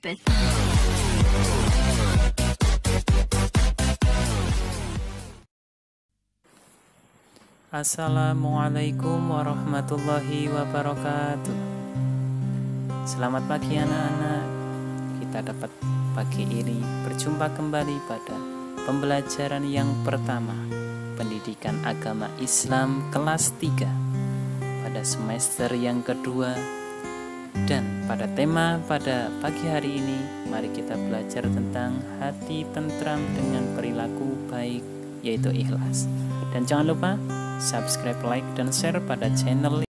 it. Assalamualaikum warahmatullahi wabarakatuh. Selamat pagi anak-anak. Kita dapat pagi ini berjumpa kembali pada pembelajaran yang pertama, Pendidikan Agama Islam kelas 3 pada semester yang kedua. Dan pada tema pada pagi hari ini, mari kita belajar tentang hati tentram dengan perilaku baik, yaitu ikhlas. Dan jangan lupa subscribe, like, dan share pada channel